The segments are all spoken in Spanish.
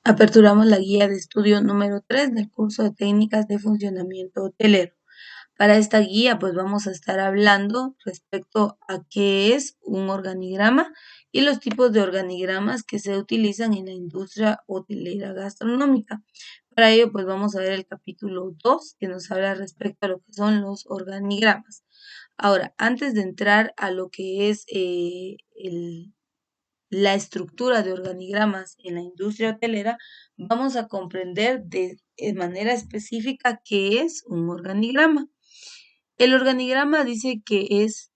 Aperturamos la guía de estudio número 3 del curso de técnicas de funcionamiento hotelero. Para esta guía, pues vamos a estar hablando respecto a qué es un organigrama y los tipos de organigramas que se utilizan en la industria hotelera gastronómica. Para ello, pues vamos a ver el capítulo 2 que nos habla respecto a lo que son los organigramas. Ahora, antes de entrar a lo que es la estructura de organigramas en la industria hotelera, vamos a comprender de manera específica qué es un organigrama. El organigrama dice que es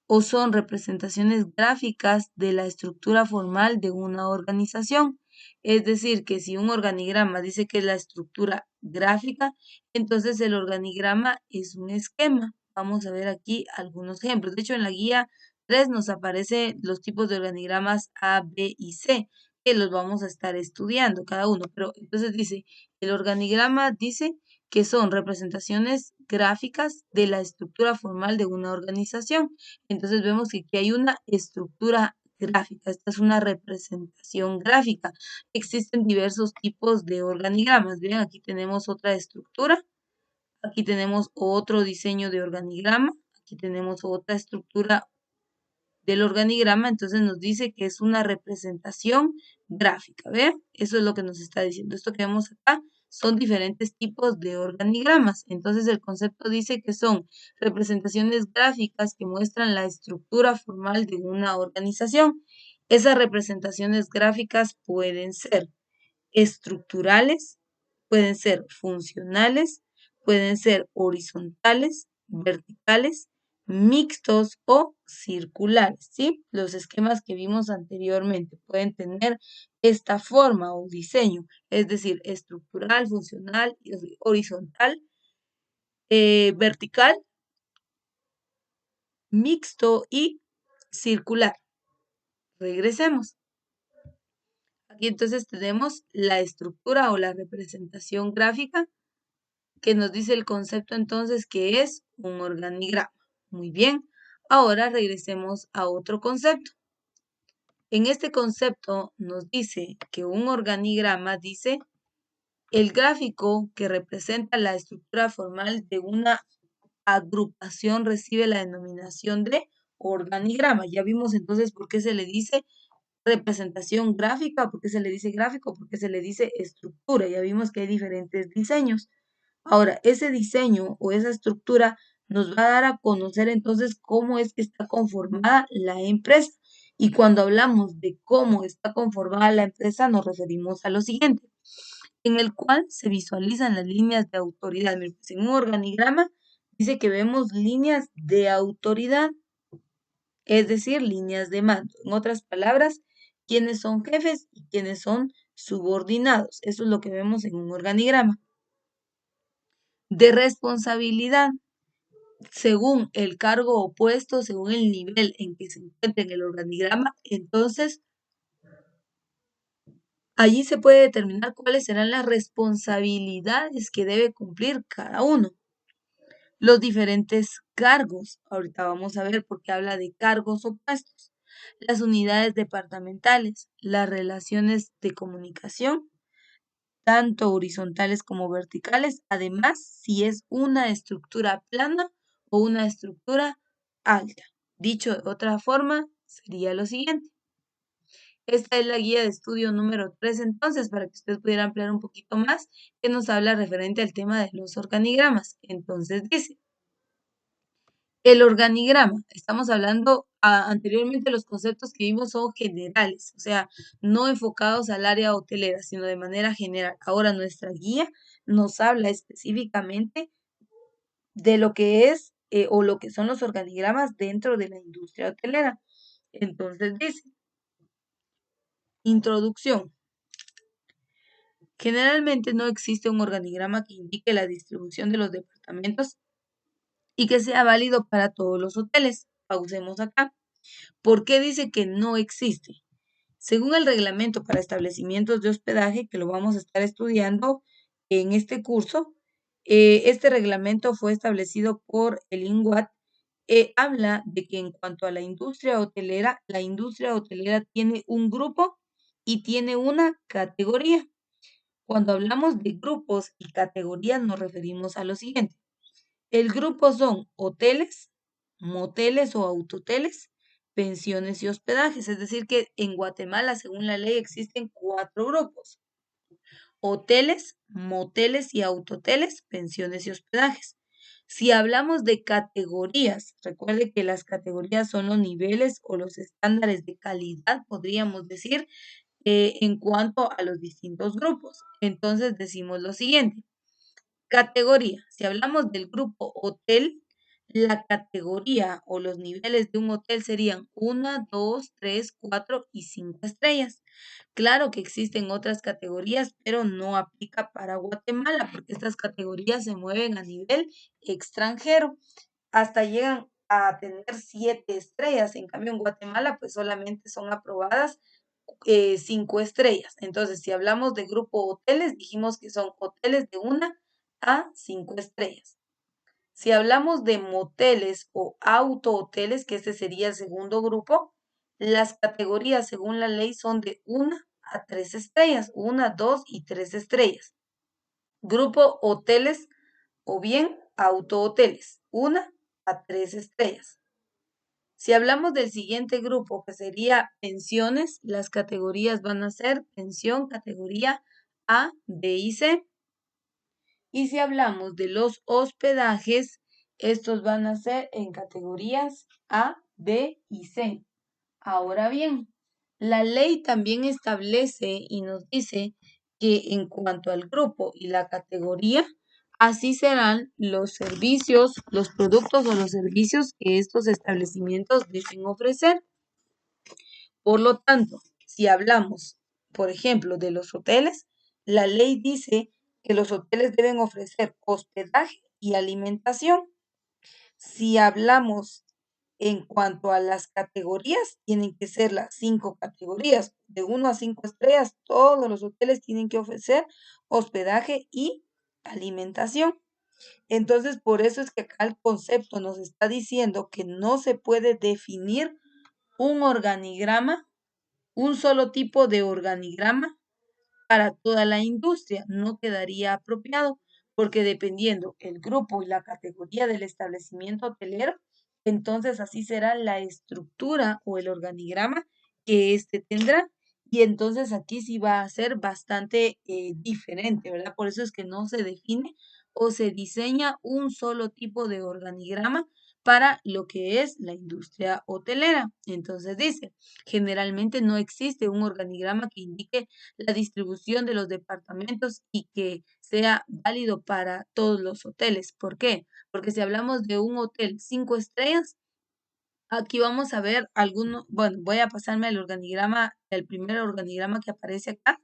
o son representaciones gráficas de la estructura formal de una organización. Es decir, que si un organigrama dice que es la estructura gráfica, entonces el organigrama es un esquema. Vamos a ver aquí algunos ejemplos. De hecho, en la guía 3 nos aparecen los tipos de organigramas A, B y C, que los vamos a estar estudiando cada uno. Pero entonces dice, el organigrama dice que son representaciones gráficas de la estructura formal de una organización. Entonces vemos que aquí hay una estructura gráfica, esta es una representación gráfica. Existen diversos tipos de organigramas. Bien, aquí tenemos otra estructura, aquí tenemos otro diseño de organigrama, aquí tenemos otra estructura del organigrama, entonces nos dice que es una representación gráfica, ¿vean? Eso es lo que nos está diciendo. Esto que vemos acá son diferentes tipos de organigramas. Entonces el concepto dice que son representaciones gráficas que muestran la estructura formal de una organización. Esas representaciones gráficas pueden ser estructurales, pueden ser funcionales, pueden ser horizontales, verticales, mixtos o circulares, ¿sí? Los esquemas que vimos anteriormente pueden tener esta forma o diseño, es decir, estructural, funcional, horizontal, vertical, mixto y circular. Regresemos. Aquí entonces tenemos la estructura o la representación gráfica que nos dice el concepto entonces que es un organigrama. Muy bien, ahora regresemos a otro concepto. En este concepto nos dice que un organigrama dice el gráfico que representa la estructura formal de una agrupación recibe la denominación de organigrama. Ya vimos entonces por qué se le dice representación gráfica, por qué se le dice gráfico, por qué se le dice estructura. Ya vimos que hay diferentes diseños. Ahora, ese diseño o esa estructura nos va a dar a conocer entonces cómo es que está conformada la empresa. Y cuando hablamos de cómo está conformada la empresa, nos referimos a lo siguiente, en el cual se visualizan las líneas de autoridad. Miren, pues, en un organigrama dice que vemos líneas de autoridad, es decir, líneas de mando. En otras palabras, quiénes son jefes y quiénes son subordinados. Eso es lo que vemos en un organigrama. De responsabilidad, según el cargo opuesto, según el nivel en que se encuentra en el organigrama, entonces allí se puede determinar cuáles serán las responsabilidades que debe cumplir cada uno. Los diferentes cargos, ahorita vamos a ver por qué habla de cargos opuestos. Las unidades departamentales, las relaciones de comunicación, tanto horizontales como verticales, además si es una estructura plana o una estructura alta. Dicho de otra forma, sería lo siguiente. Esta es la guía de estudio número 3, entonces, para que ustedes pudieran ampliar un poquito más, que nos habla referente al tema de los organigramas. Entonces dice, el organigrama, estamos hablando anteriormente los conceptos que vimos son generales, o sea, no enfocados al área hotelera, sino de manera general. Ahora nuestra guía nos habla específicamente de lo que es o lo que son los organigramas dentro de la industria hotelera. Entonces dice, introducción. Generalmente no existe un organigrama que indique la distribución de los departamentos y que sea válido para todos los hoteles. Pausemos acá. ¿Por qué dice que no existe? Según el reglamento para establecimientos de hospedaje, que lo vamos a estar estudiando en este curso, este reglamento fue establecido por el INGUAT, habla de que en cuanto a la industria hotelera tiene un grupo y tiene una categoría. Cuando hablamos de grupos y categorías nos referimos a lo siguiente. El grupo son hoteles, moteles o autoteles, pensiones y hospedajes. Es decir, que en Guatemala, según la ley, existen 4 grupos: hoteles, moteles y autoteles, pensiones y hospedajes. Si hablamos de categorías, recuerde que las categorías son los niveles o los estándares de calidad, podríamos decir, en cuanto a los distintos grupos. Entonces decimos lo siguiente. Categoría. Si hablamos del grupo hotel, la categoría o los niveles de un hotel serían 1, 2, 3, 4 y 5 estrellas. Claro que existen otras categorías, pero no aplica para Guatemala porque estas categorías se mueven a nivel extranjero. Hasta llegan a tener 7 estrellas. En cambio, en Guatemala, pues solamente son aprobadas 5 estrellas. Entonces, si hablamos de grupo hoteles, dijimos que son hoteles de 1 a 5 estrellas. Si hablamos de moteles o autohoteles, que este sería el segundo grupo, las categorías según la ley son de 1 a 3 estrellas, 1, 2 y 3 estrellas. Grupo hoteles o bien autohoteles, 1 a 3 estrellas. Si hablamos del siguiente grupo, que sería pensiones, las categorías van a ser pensión, categoría A, B y C. Y si hablamos de los hospedajes, estos van a ser en categorías A, B y C. Ahora bien, la ley también establece y nos dice que en cuanto al grupo y la categoría, así serán los servicios, los productos o los servicios que estos establecimientos deben ofrecer. Por lo tanto, si hablamos, por ejemplo, de los hoteles, la ley dice que los hoteles deben ofrecer hospedaje y alimentación. Si hablamos en cuanto a las categorías, tienen que ser las 5 categorías, de 1 a 5 estrellas, todos los hoteles tienen que ofrecer hospedaje y alimentación. Entonces, por eso es que acá el concepto nos está diciendo que no se puede definir un organigrama, un solo tipo de organigrama para toda la industria. No quedaría apropiado porque dependiendo el grupo y la categoría del establecimiento hotelero, entonces así será la estructura o el organigrama que éste tendrá. Y entonces aquí sí va a ser bastante diferente, ¿verdad? Por eso es que no se define o se diseña un solo tipo de organigrama para lo que es la industria hotelera. Entonces dice, generalmente no existe un organigrama que indique la distribución de los departamentos y que sea válido para todos los hoteles. ¿Por qué? Porque si hablamos de un hotel 5 estrellas, aquí vamos a ver algunos, bueno, voy a pasarme al organigrama, el primer organigrama que aparece acá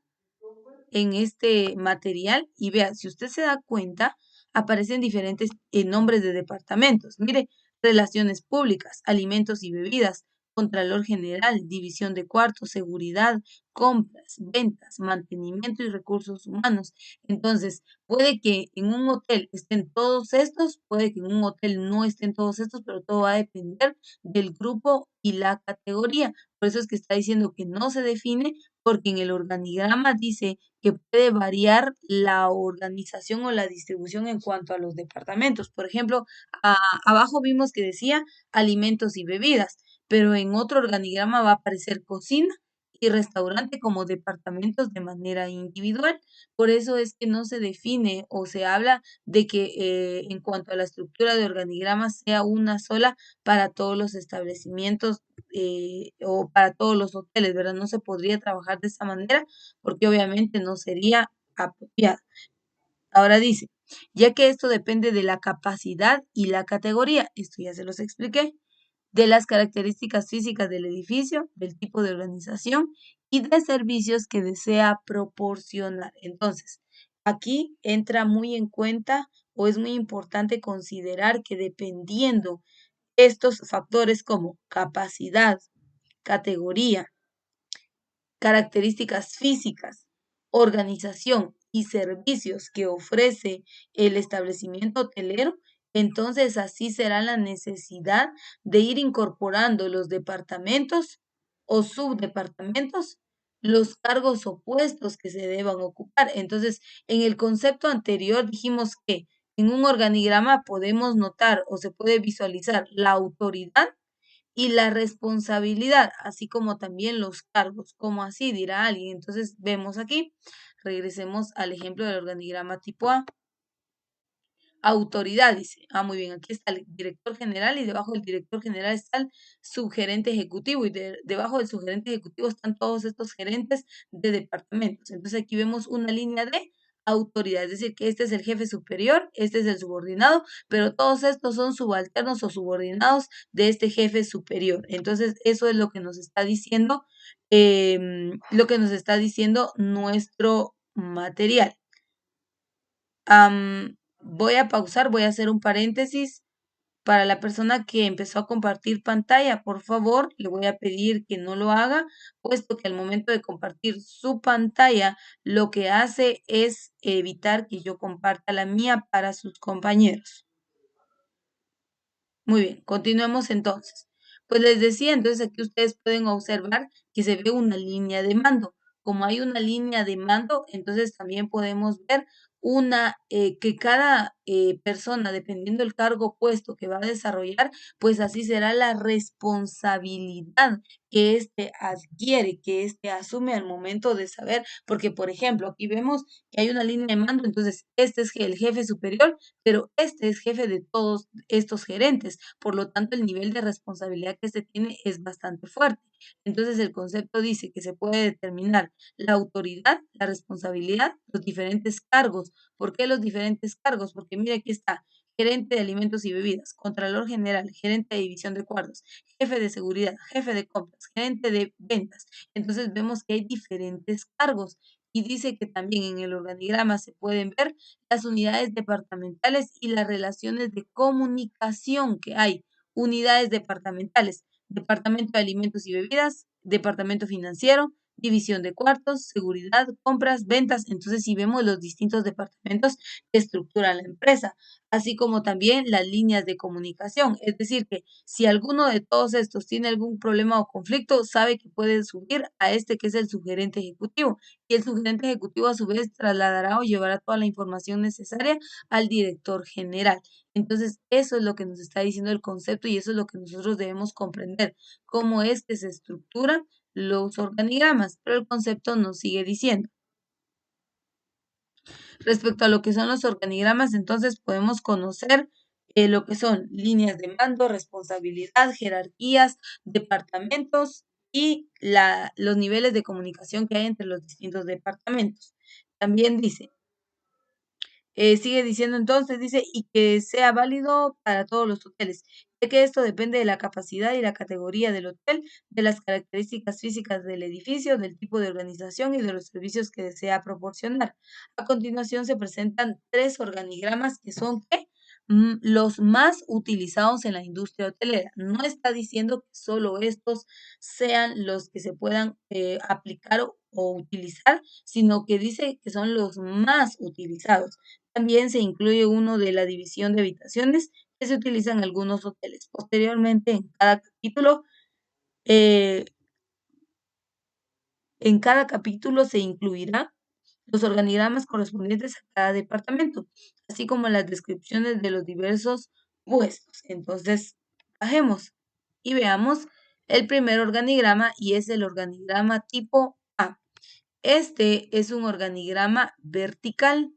en este material y vea, si usted se da cuenta, aparecen diferentes nombres de departamentos. Mire, relaciones públicas, alimentos y bebidas, Contralor General, División de Cuartos, Seguridad, Compras, Ventas, Mantenimiento y Recursos Humanos. Entonces, puede que en un hotel estén todos estos, puede que en un hotel no estén todos estos, pero todo va a depender del grupo y la categoría. Por eso es que está diciendo que no se define, porque en el organigrama dice que puede variar la organización o la distribución en cuanto a los departamentos. Por ejemplo, abajo vimos que decía alimentos y bebidas, pero en otro organigrama va a aparecer cocina y restaurante como departamentos de manera individual. Por eso es que no se define o se habla de que en cuanto a la estructura de organigrama sea una sola para todos los establecimientos o para todos los hoteles, ¿verdad? No se podría trabajar de esa manera porque obviamente no sería apropiado. Ahora dice, ya que esto depende de la capacidad y la categoría, esto ya se los expliqué, de las características físicas del edificio, del tipo de organización y de servicios que desea proporcionar. Entonces, aquí entra muy en cuenta o es muy importante considerar que dependiendo estos factores como capacidad, categoría, características físicas, organización y servicios que ofrece el establecimiento hotelero, entonces así será la necesidad de ir incorporando los departamentos o subdepartamentos, los cargos opuestos que se deban ocupar. Entonces, en el concepto anterior dijimos que en un organigrama podemos notar o se puede visualizar la autoridad y la responsabilidad, así como también los cargos. ¿Cómo así? Dirá alguien. Entonces, vemos aquí, regresemos al ejemplo del organigrama tipo A. Autoridad, dice. Ah, muy bien, aquí está el director general y debajo del director general está el subgerente ejecutivo y debajo del subgerente ejecutivo están todos estos gerentes de departamentos. Entonces aquí vemos una línea de autoridad, es decir, que este es el jefe superior, este es el subordinado, pero todos estos son subalternos o subordinados de este jefe superior. Entonces eso es lo que nos está diciendo, nuestro material. Voy a pausar, voy a hacer un paréntesis para la persona que empezó a compartir pantalla. Por favor, le voy a pedir que no lo haga, puesto que al momento de compartir su pantalla, lo que hace es evitar que yo comparta la mía para sus compañeros. Muy bien, continuemos entonces. Pues les decía, entonces aquí ustedes pueden observar que se ve una línea de mando. Como hay una línea de mando, entonces también podemos ver que cada persona, dependiendo del cargo puesto que va a desarrollar, pues así será la responsabilidad que éste adquiere, que éste asume al momento de saber, porque por ejemplo, aquí vemos que hay una línea de mando, entonces este es el jefe superior, pero este es jefe de todos estos gerentes, por lo tanto el nivel de responsabilidad que se tiene es bastante fuerte. Entonces el concepto dice que se puede determinar la autoridad, la responsabilidad, los diferentes cargos. ¿Por qué los diferentes cargos? Porque mira, aquí está gerente de alimentos y bebidas, contralor general, gerente de división de cuadros, jefe de seguridad, jefe de compras, gerente de ventas. Entonces vemos que hay diferentes cargos y dice que también en el organigrama se pueden ver las unidades departamentales y las relaciones de comunicación que hay. Unidades departamentales, departamento de alimentos y bebidas, departamento financiero, división de cuartos, seguridad, compras, ventas. Entonces, si vemos los distintos departamentos que estructuran la empresa, así como también las líneas de comunicación. Es decir, que si alguno de todos estos tiene algún problema o conflicto, sabe que puede subir a este que es el subgerente ejecutivo. Y el subgerente ejecutivo a su vez trasladará o llevará toda la información necesaria al director general. Entonces, eso es lo que nos está diciendo el concepto y eso es lo que nosotros debemos comprender, cómo es que se estructura los organigramas, pero el concepto nos sigue diciendo. Respecto a lo que son los organigramas, entonces podemos conocer lo que son líneas de mando, responsabilidad, jerarquías, departamentos y los niveles de comunicación que hay entre los distintos departamentos. También dice, sigue diciendo entonces, dice, y que sea válido para todos los hoteles, ya que esto depende de la capacidad y la categoría del hotel, de las características físicas del edificio, del tipo de organización y de los servicios que desea proporcionar. A continuación se presentan 3 organigramas que son ¿qué? Los más utilizados en la industria hotelera. No está diciendo que solo estos sean los que se puedan aplicar o utilizar, sino que dice que son los más utilizados. También se incluye uno de la división de habitaciones que se utiliza en algunos hoteles. Posteriormente, eh, en cada capítulo se incluirá los organigramas correspondientes a cada departamento, así como las descripciones de los diversos puestos. Entonces, bajemos y veamos el primer organigrama y es el organigrama tipo A. Este es un organigrama vertical.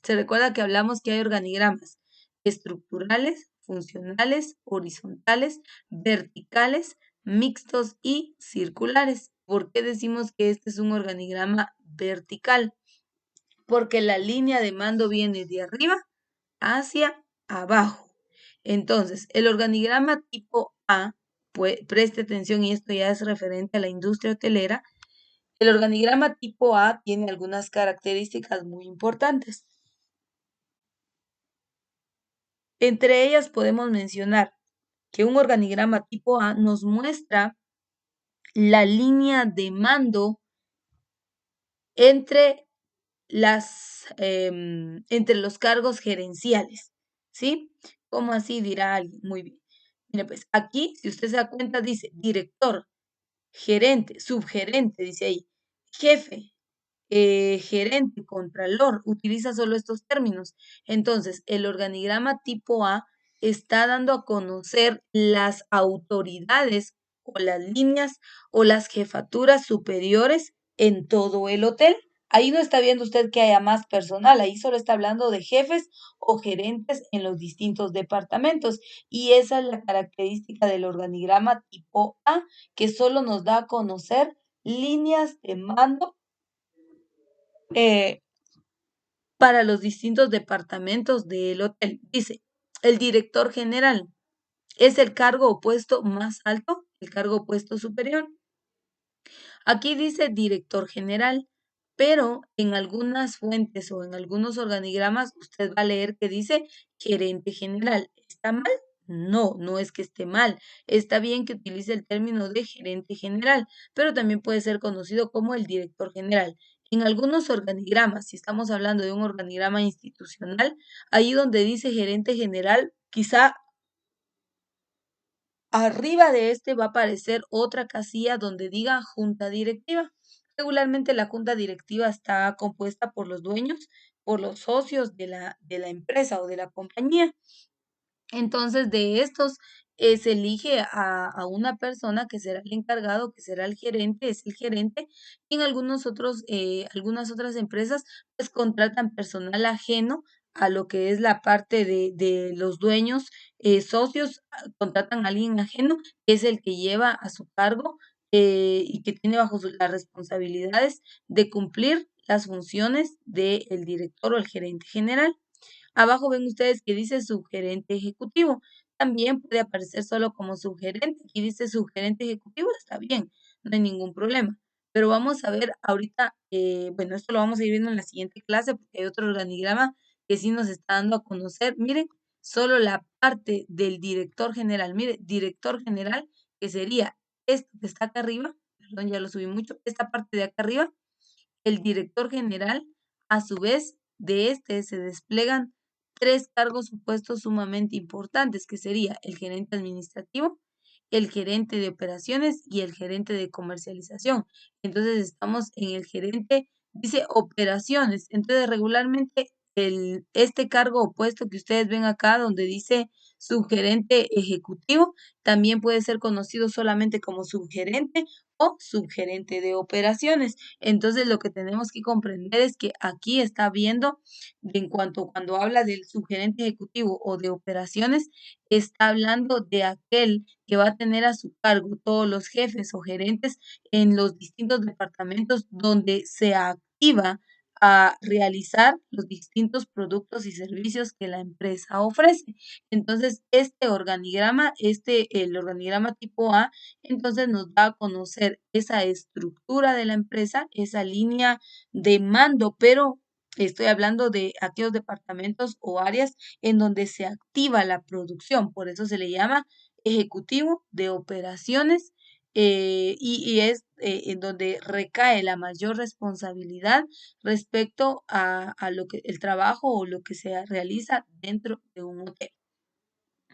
Se recuerda que hablamos que hay organigramas estructurales, funcionales, horizontales, verticales, mixtos y circulares. ¿Por qué decimos que este es un organigrama vertical? Porque la línea de mando viene de arriba hacia abajo. Entonces, el organigrama tipo A, pues, preste atención y esto ya es referente a la industria hotelera, el organigrama tipo A tiene algunas características muy importantes. Entre ellas podemos mencionar que un organigrama tipo A nos muestra la línea de mando entre entre los cargos gerenciales, ¿sí? ¿Cómo así? Dirá alguien. Muy bien. Mire, pues aquí, si usted se da cuenta, dice director, gerente, subgerente, dice ahí. jefe, gerente, contralor, utiliza solo estos términos. Entonces, el organigrama tipo A está dando a conocer las autoridades o las líneas o las jefaturas superiores en todo el hotel. Ahí no está viendo usted que haya más personal, ahí solo está hablando de jefes o gerentes en los distintos departamentos. Y esa es la característica del organigrama tipo A, que solo nos da a conocer líneas de mando eh, para los distintos departamentos del hotel. Dice, el director general es el cargo o puesto más alto, el cargo o puesto superior. Aquí dice director general, pero en algunas fuentes o en algunos organigramas usted va a leer que dice gerente general. ¿Está mal? No, no es que esté mal. Está bien que utilice el término de gerente general, pero también puede ser conocido como el director general. En algunos organigramas, si estamos hablando de un organigrama institucional, ahí donde dice gerente general, quizá arriba de este va a aparecer otra casilla donde diga junta directiva. Regularmente la junta directiva está compuesta por los dueños, por los socios de la empresa o de la compañía. Entonces, de estos se elige a una persona que será el encargado, que será el gerente, es el gerente, y en algunas otras empresas, pues contratan personal ajeno a lo que es la parte de los dueños, socios, contratan a alguien ajeno, que es el que lleva a su cargo y que tiene bajo las responsabilidades de cumplir las funciones del director o el gerente general. Abajo ven ustedes que dice subgerente ejecutivo. También puede aparecer solo como subgerente. Aquí dice subgerente ejecutivo, está bien, no hay ningún problema. Pero vamos a ver ahorita, bueno, esto lo vamos a ir viendo en la siguiente clase porque hay otro organigrama que sí nos está dando a conocer. Miren, solo la parte del director general. Mire, director general, que sería esto que está acá arriba, perdón, ya lo subí mucho, esta parte de acá arriba, el director general, a su vez, de este se desplegan tres cargos o puestos sumamente importantes, que sería el gerente administrativo, el gerente de operaciones y el gerente de comercialización. Entonces estamos en el gerente, dice operaciones. Entonces regularmente este cargo o puesto que ustedes ven acá donde dice subgerente ejecutivo, también puede ser conocido solamente como subgerente o subgerente de operaciones. Entonces, lo que tenemos que comprender es que aquí está viendo, en cuanto cuando habla del subgerente ejecutivo o de operaciones, está hablando de aquel que va a tener a su cargo todos los jefes o gerentes en los distintos departamentos donde se activa a realizar los distintos productos y servicios que la empresa ofrece. Entonces, este organigrama, el organigrama tipo A, entonces nos da a conocer esa estructura de la empresa, esa línea de mando, pero estoy hablando de aquellos departamentos o áreas en donde se activa la producción, por eso se le llama ejecutivo de operaciones y es en donde recae la mayor responsabilidad respecto a lo que el trabajo o lo que se realiza dentro de un hotel.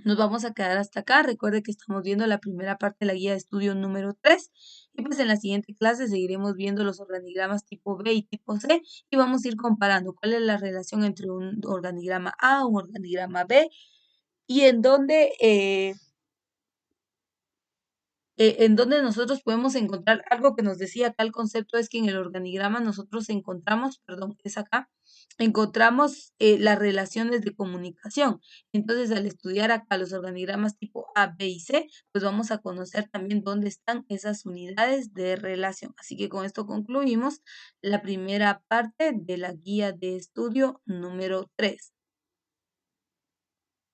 Nos vamos a quedar hasta acá. Recuerde que estamos viendo la primera parte de la guía de estudio número 3 y pues en la siguiente clase seguiremos viendo los organigramas tipo B y tipo C y vamos a ir comparando cuál es la relación entre un organigrama A, un organigrama B y en donde nosotros podemos encontrar algo que nos decía acá el concepto es que en el organigrama nosotros encontramos, perdón, es acá, encontramos las relaciones de comunicación. Entonces, al estudiar acá los organigramas tipo A, B y C, pues vamos a conocer también dónde están esas unidades de relación. Así que con esto concluimos la primera parte de la guía de estudio número 3.